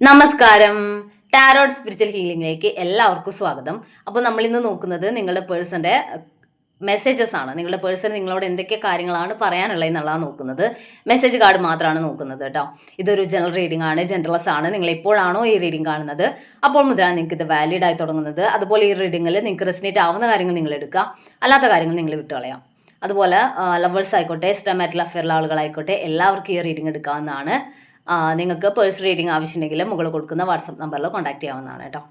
നമസ്കാരം. Tarot spiritual ഹീലിംഗിലേക്ക് എല്ലാവർക്കും സ്വാഗതം. അപ്പോൾ നമ്മൾ ഇന്ന് നോക്കുന്നത് നിങ്ങളുടെ പേഴ്സന്റെ മെസ്സേജസ് ആണ്. നിങ്ങളുടെ പേഴ്സൺ നിങ്ങളോട് എന്തൊക്കെ കാര്യങ്ങളാണ് പറയാനുള്ളത് എന്നുള്ളതാണ് നോക്കുന്നത്. മെസ്സേജ് കാർഡ് മാത്രമാണ് നോക്കുന്നത് കേട്ടോ. ഇതൊരു ജനറൽ റീഡിംഗ് ആണ്, ജനറൽസ് ആണ്. നിങ്ങൾ എപ്പോഴാണോ ഈ റീഡിംഗ് കാണുന്നത് അപ്പോൾ മുതലാണ് നിങ്ങൾക്ക് ഇത് വാലിഡ് ആയി തുടങ്ങുന്നത്. അതുപോലെ ഈ റീഡിങ്ങിൽ നിങ്ങൾക്ക് റെസിനേറ്റ് ആവുന്ന കാര്യങ്ങൾ നിങ്ങൾ എടുക്കുക, അല്ലാത്ത കാര്യങ്ങൾ നിങ്ങൾ വിട്ടുകളയാം. അതുപോലെ ലവേഴ്സ് ആയിക്കോട്ടെ, ഇഷ്ടമായിട്ടുള്ള അഫെയറുള്ള ആളുകളായിക്കോട്ടെ, എല്ലാവർക്കും ഈ റീഡിംഗ് എടുക്കാവുന്നതാണ്. നിങ്ങൾക്ക് പേഴ്സണൽ റീഡിംഗ് ആവശ്യമുണ്ടെങ്കിൽ മുകളിൽ കൊടുക്കുന്ന വാട്സപ്പ് നമ്പറിൽ കോൺടാക്ട് ചെയ്യാവുന്നതാണ് കേട്ടോ.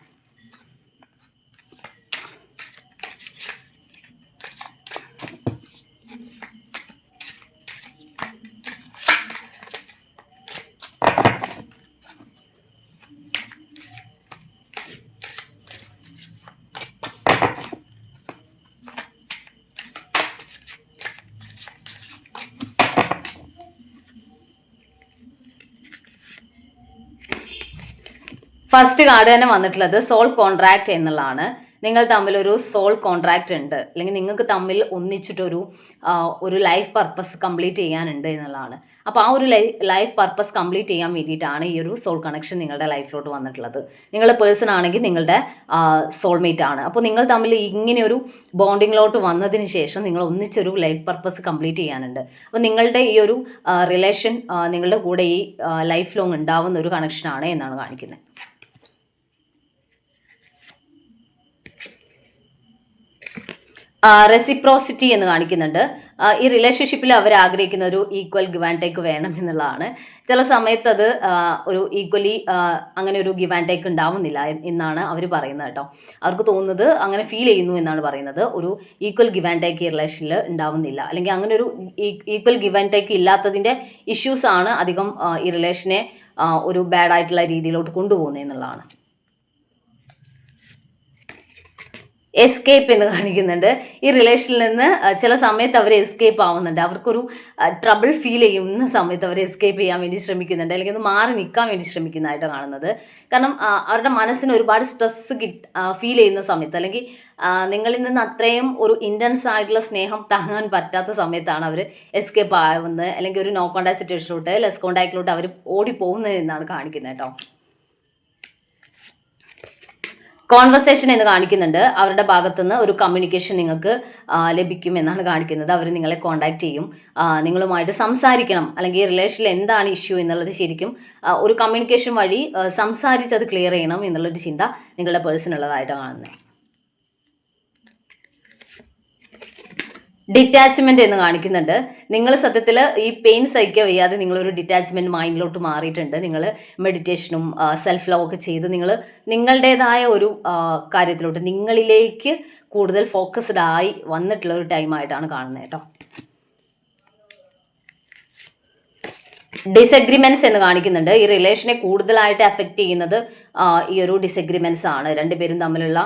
ഫസ്റ്റ് കാർഡ് തന്നെ വന്നിട്ടുള്ളത് സോൾ കോൺട്രാക്ട് എന്നുള്ളതാണ്. നിങ്ങൾ തമ്മിൽ ഒരു സോൾ കോൺട്രാക്ട് ഉണ്ട്, അല്ലെങ്കിൽ നിങ്ങൾക്ക് തമ്മിൽ ഒന്നിച്ചിട്ടൊരു ഒരു ലൈഫ് പർപ്പസ് കംപ്ലീറ്റ് ചെയ്യാനുണ്ട് എന്നുള്ളതാണ്. അപ്പോൾ ആ ഒരു ലൈഫ് പർപ്പസ് കംപ്ലീറ്റ് ചെയ്യാൻ വേണ്ടിയിട്ടാണ് ഈ ഒരു സോൾ കണക്ഷൻ നിങ്ങളുടെ ലൈഫിലോട്ട് വന്നിട്ടുള്ളത്. നിങ്ങളുടെ പേഴ്സൺ ആണെങ്കിൽ നിങ്ങളുടെ സോൾമേറ്റ് ആണ്. അപ്പോൾ നിങ്ങൾ തമ്മിൽ ഇങ്ങനെ ഒരു ബോണ്ടിങ്ങിലോട്ട് വന്നതിന് ശേഷം നിങ്ങൾ ഒന്നിച്ചൊരു ലൈഫ് പർപ്പസ് കംപ്ലീറ്റ് ചെയ്യാനുണ്ട്. അപ്പോൾ നിങ്ങളുടെ ഈ ഒരു റിലേഷൻ നിങ്ങളുടെ കൂടെ ഈ ലൈഫ് ലോങ് ഉണ്ടാവുന്ന ഒരു കണക്ഷനാണ് എന്നാണ് കാണിക്കുന്നത്. റെസിപ്രോസിറ്റി എന്ന് കാണിക്കുന്നുണ്ട്. ഈ റിലേഷൻഷിപ്പിൽ അവർ ആഗ്രഹിക്കുന്ന ഒരു ഈക്വൽ ഗിവ് ആൻഡ് ടേക്ക് വേണം എന്നുള്ളതാണ്. ചില സമയത്ത് അത് ഒരു ഈക്വലി അങ്ങനെ ഒരു ഗിവ് ആൻഡ് ടേക്ക് ഉണ്ടാവുന്നില്ല എന്നാണ് അവർ പറയുന്നത് കേട്ടോ. അവർക്ക് തോന്നുന്നത് അങ്ങനെ ഫീൽ ചെയ്യുന്നു എന്നാണ് പറയുന്നത്. ഒരു ഈക്വൽ ഗിവ് ആൻഡ് ടേക്ക് ഈ റിലേഷനിൽ ഉണ്ടാവുന്നില്ല, അല്ലെങ്കിൽ അങ്ങനെ ഒരു ഈക്വൽ ഗിവ് ആൻഡ് ടേക്ക് ഇല്ലാത്തതിൻ്റെ ഇഷ്യൂസ് ആണ് അധികം ഈ റിലേഷനെ ഒരു ബാഡ് ആയിട്ടുള്ള രീതിയിലോട്ട് കൊണ്ടുപോകുന്നത് എന്നുള്ളതാണ്. എസ്കേപ്പ് എന്ന് കാണിക്കുന്നുണ്ട്. ഈ റിലേഷനിൽ നിന്ന് ചില സമയത്ത് അവർ എസ്കേപ്പ് ആവുന്നുണ്ട്. അവർക്കൊരു ട്രബിൾ ഫീൽ ചെയ്യുന്ന സമയത്ത് അവർ എസ്കേപ്പ് ചെയ്യാൻ വേണ്ടി ശ്രമിക്കുന്നുണ്ട്, അല്ലെങ്കിൽ ഒന്ന് മാറി നിൽക്കാൻ വേണ്ടി ശ്രമിക്കുന്നതായിട്ടാണ് കാണുന്നത്. കാരണം അവരുടെ മനസ്സിന് ഒരുപാട് സ്ട്രെസ് ഫീൽ ചെയ്യുന്ന സമയത്ത്, അല്ലെങ്കിൽ നിങ്ങളിൽ നിന്ന് അത്രയും ഒരു ഇൻറ്റൻസ് ആയിട്ടുള്ള സ്നേഹം താങ്ങാൻ പറ്റാത്ത സമയത്താണ് അവർ എസ്കേപ്പ് ആവുന്നത്, അല്ലെങ്കിൽ ഒരു നോ കോണ്ടാക്ട് സിറ്റുവേഷനിലോട്ട്, ലെസ് കോണ്ടാക്റ്റിലോട്ട് അവർ ഓടിപ്പോകുന്നത് എന്നാണ് കാണിക്കുന്നത് കേട്ടോ. കോൺവെർസേഷൻ എന്ന് കാണിക്കുന്നുണ്ട്. അവരുടെ ഭാഗത്തുനിന്ന് ഒരു കമ്മ്യൂണിക്കേഷൻ നിങ്ങൾക്ക് ലഭിക്കും എന്നാണ് കാണിക്കുന്നത്. അവർ നിങ്ങളെ കോൺടാക്ട് ചെയ്യും, നിങ്ങളുമായിട്ട് സംസാരിക്കണം, അല്ലെങ്കിൽ റിലേഷനിൽ എന്താണ് ഇഷ്യൂ എന്നുള്ളത് ശരിക്കും ഒരു കമ്മ്യൂണിക്കേഷൻ വഴി സംസാരിച്ച് അത് ക്ലിയർ ചെയ്യണം എന്നുള്ളൊരു ചിന്ത നിങ്ങളുടെ പേഴ്സണുള്ളതായിട്ടാണ് കാണുന്നത്. ഡിറ്റാച്ച്മെന്റ് എന്ന് കാണിക്കുന്നുണ്ട്. നിങ്ങൾ സത്യത്തിൽ ഈ പെയിൻ സഹിക്കാൻ വയ്യാതെ നിങ്ങളൊരു ഡിറ്റാച്ച്മെന്റ് മൈൻഡിലോട്ട് മാറിയിട്ടുണ്ട്. നിങ്ങൾ മെഡിറ്റേഷനും സെൽഫ് ലവ് ഒക്കെ ചെയ്ത് നിങ്ങൾ നിങ്ങളുടേതായ ഒരു കാര്യത്തിലോട്ട്, നിങ്ങളിലേക്ക് കൂടുതൽ ഫോക്കസ്ഡ് ആയി വന്നിട്ടുള്ള ഒരു ടൈമായിട്ടാണ് കാണുന്നത് കേട്ടോ. ഡിസഗ്രിമെന്റ്സ് എന്ന് കാണിക്കുന്നുണ്ട്. ഈ റിലേഷനെ കൂടുതലായിട്ട് എഫക്റ്റ് ചെയ്യുന്നത് ഈ ഒരു ഡിസഗ്രിമെന്റ്സ് ആണ്. രണ്ടുപേരും തമ്മിലുള്ള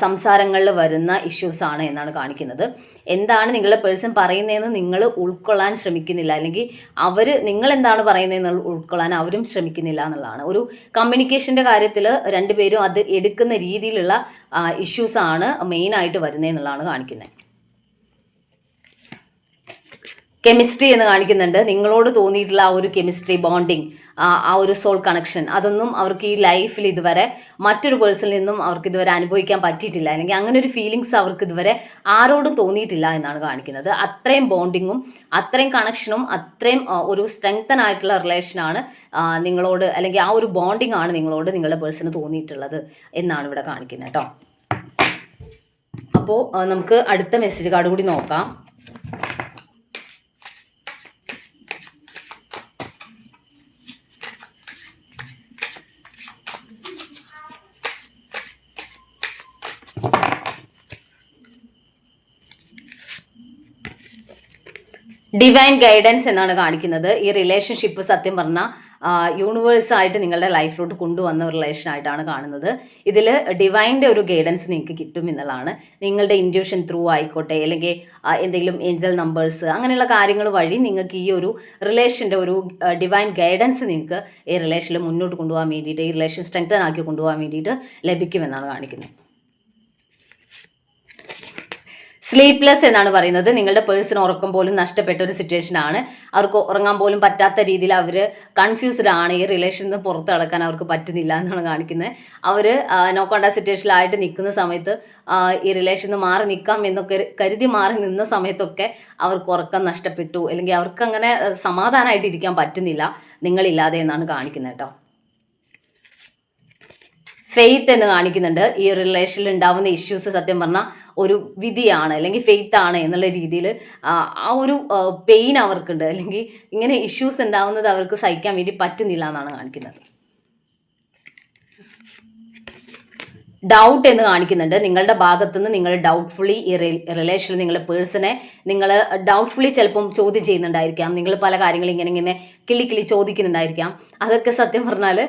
സംസാരങ്ങളിൽ വരുന്ന ഇഷ്യൂസ് ആണ് എന്നാണ് കാണിക്കുന്നത്. എന്താണ് നിങ്ങളുടെ പേഴ്സൺ പറയുന്നതെന്ന് നിങ്ങൾ ഉൾക്കൊള്ളാൻ ശ്രമിക്കുന്നില്ല, അല്ലെങ്കിൽ നിങ്ങൾ എന്താണ് പറയുന്നതെന്ന് ഉൾക്കൊള്ളാൻ അവരും ശ്രമിക്കുന്നില്ല എന്നുള്ളതാണ്. ഒരു കമ്മ്യൂണിക്കേഷൻ്റെ കാര്യത്തിൽ രണ്ടുപേരും അത് എടുക്കുന്ന രീതിയിലുള്ള ഇഷ്യൂസ് ആണ് മെയിനായിട്ട് വരുന്നത് എന്നുള്ളതാണ് കാണിക്കുന്നത്. കെമിസ്ട്രി എന്ന് കാണിക്കുന്നുണ്ട്. നിങ്ങളോട് തോന്നിയിട്ടുള്ള ആ ഒരു കെമിസ്ട്രി, ബോണ്ടിങ്, ആ ഒരു സോൾ കണക്ഷൻ, അതൊന്നും അവർക്ക് ഈ ലൈഫിൽ ഇതുവരെ മറ്റൊരു പേഴ്സണിൽ നിന്നും അവർക്ക് ഇതുവരെ അനുഭവിക്കാൻ പറ്റിയിട്ടില്ല, അല്ലെങ്കിൽ അങ്ങനെ ഒരു ഫീലിങ്സ് അവർക്ക് ഇതുവരെ ആരോടും തോന്നിയിട്ടില്ല എന്നാണ് കാണിക്കുന്നത്. അത്രയും ബോണ്ടിങ്ങും അത്രയും കണക്ഷനും അത്രയും ഒരു സ്ട്രെങ്തൻ ആയിട്ടുള്ള റിലേഷനാണ് നിങ്ങളോട്, അല്ലെങ്കിൽ ആ ഒരു ബോണ്ടിങ് ആണ് നിങ്ങളോട് നിങ്ങളുടെ പേഴ്സണ് തോന്നിയിട്ടുള്ളത് എന്നാണ് ഇവിടെ കാണിക്കുന്നത് കേട്ടോ. അപ്പോൾ നമുക്ക് അടുത്ത മെസ്സേജ് കാർഡ് കൂടി നോക്കാം. ഡിവൈൻ ഗൈഡൻസ് എന്നാണ് കാണിക്കുന്നത്. ഈ റിലേഷൻഷിപ്പ് സത്യം പറഞ്ഞാൽ യൂണിവേഴ്സായിട്ട് നിങ്ങളുടെ ലൈഫിലോട്ട് കൊണ്ടുവന്ന റിലേഷൻ ആയിട്ടാണ് കാണുന്നത്. ഇതിൽ ഡിവൈൻ്റെ ഒരു ഗൈഡൻസ് നിങ്ങൾക്ക് കിട്ടും എന്നുള്ളതാണ്. നിങ്ങളുടെ ഇൻറ്റ്യൂഷൻ ത്രൂ ആയിക്കോട്ടെ, അല്ലെങ്കിൽ എന്തെങ്കിലും ഏഞ്ചൽ നമ്പേഴ്സ്, അങ്ങനെയുള്ള കാര്യങ്ങൾ വഴി നിങ്ങൾക്ക് ഈ ഒരു റിലേഷൻ്റെ ഒരു ഡിവൈൻ ഗൈഡൻസ് നിങ്ങൾക്ക് ഈ റിലേഷനിൽ മുന്നോട്ട് കൊണ്ടുപോകാൻ വേണ്ടിയിട്ട്, ഈ റിലേഷൻ സ്ട്രെങ്തൻ ആക്കി കൊണ്ടുപോകാൻ വേണ്ടിയിട്ട് ലഭിക്കുമെന്നാണ് കാണിക്കുന്നത്. സ്ലീപ്ലെസ് എന്നാണ് പറയുന്നത്. നിങ്ങളുടെ പേഴ്സൺ ഉറക്കം പോലും നഷ്ടപ്പെട്ട ഒരു സിറ്റുവേഷൻ ആണ്. അവർക്ക് ഉറങ്ങാൻ പോലും പറ്റാത്ത രീതിയിൽ അവർ കൺഫ്യൂസ്ഡ് ആണ്. ഈ റിലേഷനിൽ നിന്ന് പുറത്ത് കടക്കാൻ അവർക്ക് പറ്റുന്നില്ല എന്നാണ് കാണിക്കുന്നത്. അവർ നോ കോണ്ടാക്ട് സിറ്റുവേഷനിലായിട്ട് നിൽക്കുന്ന സമയത്ത് ഈ റിലേഷനിൽ നിന്ന് മാറി നിൽക്കാം എന്നൊക്കെ കരുതി മാറി നിന്ന സമയത്തൊക്കെ അവർക്ക് ഉറക്കം നഷ്ടപ്പെട്ടു, അല്ലെങ്കിൽ അവർക്ക് അങ്ങനെ സമാധാനമായിട്ട് ഇരിക്കാൻ പറ്റുന്നില്ല നിങ്ങളില്ലാതെ എന്നാണ് കാണിക്കുന്നത് കേട്ടോ. ഫെയ്ത്ത് എന്ന് കാണിക്കുന്നുണ്ട്. ഈ റിലേഷനിൽ ഉണ്ടാവുന്ന ഇഷ്യൂസ് സത്യം പറഞ്ഞാൽ ഒരു വിധിയാണ് അല്ലെങ്കിൽ ഫെയ്ത്ത് ആണ് എന്നുള്ള രീതിയിൽ ആ ഒരു പെയിൻ അവർക്കുണ്ട്, അല്ലെങ്കിൽ ഇങ്ങനെ ഇഷ്യൂസ് ഉണ്ടാവുന്നത് അവർക്ക് സഹിക്കാൻ വേണ്ടി പറ്റുന്നില്ല എന്നാണ് കാണിക്കുന്നത്. ഡൗട്ട് എന്ന് കാണിക്കുന്നുണ്ട്. നിങ്ങളുടെ ഭാഗത്തുനിന്ന് നിങ്ങൾ ഡൗട്ട്ഫുള്ളി ഈ റിലേഷനിൽ നിങ്ങളുടെ പേഴ്സണെ നിങ്ങൾ ഡൗട്ട്ഫുള്ളി ചിലപ്പം ചോദ്യം ചെയ്യുന്നുണ്ടായിരിക്കാം. നിങ്ങൾ പല കാര്യങ്ങൾ ഇങ്ങനെ കിളി ചോദിക്കുന്നുണ്ടായിരിക്കാം. അതൊക്കെ സത്യം പറഞ്ഞാൽ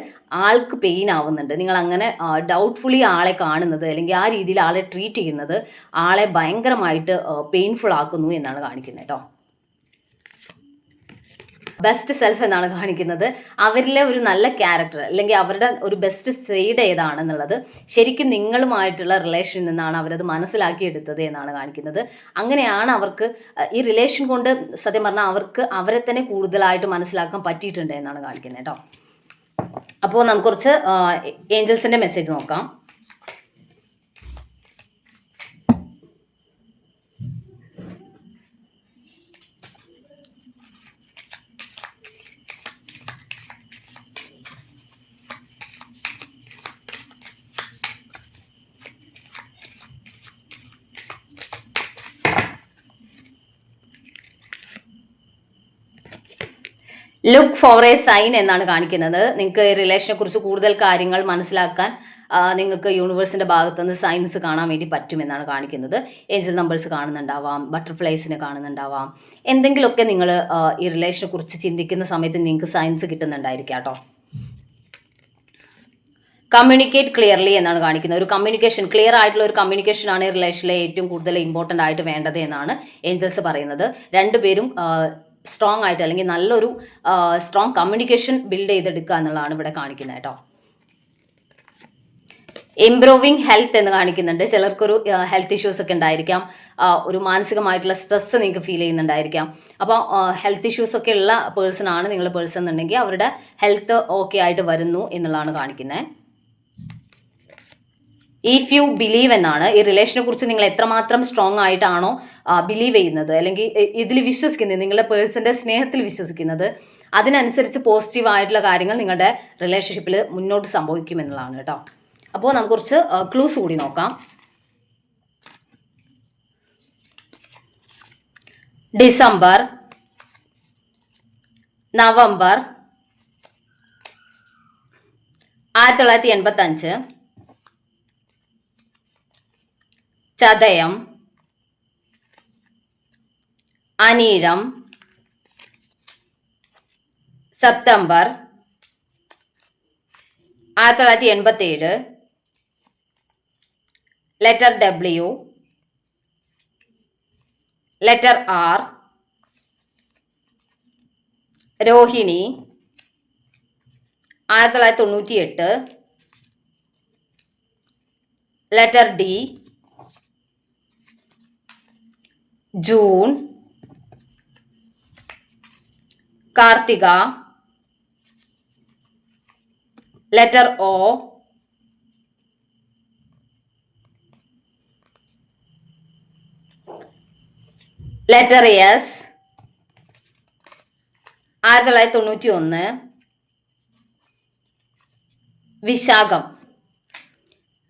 ആൾക്ക് പെയിൻ ആവുന്നുണ്ട്. നിങ്ങൾ അങ്ങനെ ഡൗട്ട്ഫുള്ളി ആളെ കാണുന്നത് അല്ലെങ്കിൽ ആ രീതിയിൽ ആളെ ട്രീറ്റ് ചെയ്യുന്നത് ആളെ ഭയങ്കരമായിട്ട് പെയിൻഫുൾ ആക്കുന്നു എന്നാണ് കാണിക്കുന്നത് കേട്ടോ. ബെസ്റ്റ് സെൽഫ് എന്നാണ് കാണിക്കുന്നത്. അവരിലെ ഒരു നല്ല ക്യാരക്ടർ അല്ലെങ്കിൽ അവരുടെ ഒരു ബെസ്റ്റ് സൈഡ് ഏതാണെന്നുള്ളത് ശരിക്കും നിങ്ങളുമായിട്ടുള്ള റിലേഷനിൽ നിന്നാണ് അവരത് മനസ്സിലാക്കിയെടുത്തത് എന്നാണ് കാണിക്കുന്നത്. അങ്ങനെയാണ് അവർക്ക് ഈ റിലേഷൻ കൊണ്ട് സത്യം പറഞ്ഞാൽ അവർക്ക് അവരെ തന്നെ കൂടുതലായിട്ട് മനസ്സിലാക്കാൻ പറ്റിയിട്ടുണ്ട് എന്നാണ് കാണിക്കുന്നത് കേട്ടോ. അപ്പോൾ നമുക്ക് കുറച്ച് ഏഞ്ചൽസിൻ്റെ മെസ്സേജ് നോക്കാം. ലുക്ക് ഫോർ എ സൈൻ എന്നാണ് കാണിക്കുന്നത്. നിങ്ങൾക്ക് റിലേഷനെ കുറിച്ച് കൂടുതൽ കാര്യങ്ങൾ മനസ്സിലാക്കാൻ നിങ്ങൾക്ക് യൂണിവേഴ്സിന്റെ ഭാഗത്തുനിന്ന് സൈൻസ് കാണാൻ വേണ്ടി പറ്റുമെന്നാണ് കാണിക്കുന്നത്. ഏഞ്ചൽ നമ്പേഴ്സ് കാണുന്നുണ്ടാവാം, ബട്ടർഫ്ലൈസിനെ കാണുന്നുണ്ടാവാം. എന്തെങ്കിലുമൊക്കെ നിങ്ങൾ ഈ റിലേഷനെ കുറിച്ച് ചിന്തിക്കുന്ന സമയത്ത് നിങ്ങൾക്ക് സൈൻസ് കിട്ടുന്നുണ്ടായിരിക്കാം കേട്ടോ. കമ്മ്യൂണിക്കേറ്റ് ക്ലിയർലി എന്നാണ് കാണിക്കുന്നത്. ഒരു കമ്മ്യൂണിക്കേഷൻ, ക്ലിയർ ആയിട്ടുള്ള ഒരു കമ്മ്യൂണിക്കേഷൻ ആണ് ഈ റിലേഷനിലെ ഏറ്റവും കൂടുതൽ ഇമ്പോർട്ടൻ്റ് ആയിട്ട് വേണ്ടത് എന്നാണ് ഏഞ്ചൽസ് പറയുന്നത്. രണ്ടുപേരും സ്ട്രോങ് ആയിട്ട് അല്ലെങ്കിൽ നല്ലൊരു സ്ട്രോങ് കമ്മ്യൂണിക്കേഷൻ ബിൽഡ് ചെയ്തെടുക്കുക എന്നുള്ളതാണ് ഇവിടെ കാണിക്കുന്നത് കേട്ടോ. ഇംപ്രൂവിങ് ഹെൽത്ത് എന്ന് കാണിക്കുന്നുണ്ട്. ചിലർക്കൊരു ഹെൽത്ത് ഇഷ്യൂസ് ഒക്കെ ഉണ്ടായിരിക്കാം, ഒരു മാനസികമായിട്ടുള്ള സ്ട്രെസ് നിങ്ങൾക്ക് ഫീൽ ചെയ്യുന്നുണ്ടായിരിക്കാം. അപ്പോൾ ഹെൽത്ത് ഇഷ്യൂസ് ഒക്കെ ഉള്ള പേഴ്സൺ ആണ് നിങ്ങൾ പേഴ്സൺ എന്നുണ്ടെങ്കിൽ അവരുടെ ഹെൽത്ത് ഓക്കെ ആയിട്ട് വരുന്നു എന്നുള്ളതാണ് കാണിക്കുന്നത്. ഇഫ് യു ബിലീവ് എന്നാണ്. ഈ റിലേഷനെ കുറിച്ച് നിങ്ങൾ എത്രമാത്രം സ്ട്രോങ് ആയിട്ടാണോ ബിലീവ് ചെയ്യുന്നത് അല്ലെങ്കിൽ ഇതിൽ വിശ്വസിക്കുന്നത്, നിങ്ങളുടെ പേഴ്സന്റെ സ്നേഹത്തിൽ വിശ്വസിക്കുന്നത്, അതിനനുസരിച്ച് പോസിറ്റീവ് ആയിട്ടുള്ള കാര്യങ്ങൾ നിങ്ങളുടെ റിലേഷൻഷിപ്പിൽ മുന്നോട്ട് സംഭവിക്കും എന്നുള്ളതാണ് കേട്ടോ. അപ്പോൾ നമുക്ക് കുറച്ച് ക്ലൂസ് കൂടി നോക്കാം. ഡിസംബർ, നവംബർ 1985, ചതയം, അനീരം, September 1987, letter W, letter R, Rohini 1998, letter D, June, Karthika, letter O, letter S 1991, Vishakham.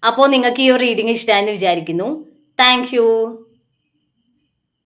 അപ്പോൾ നിങ്ങൾക്ക് ഈ ഒരു റീഡിംഗ് ഇഷ്ടമായെന്ന് വിചാരിക്കുന്നു. Thank U.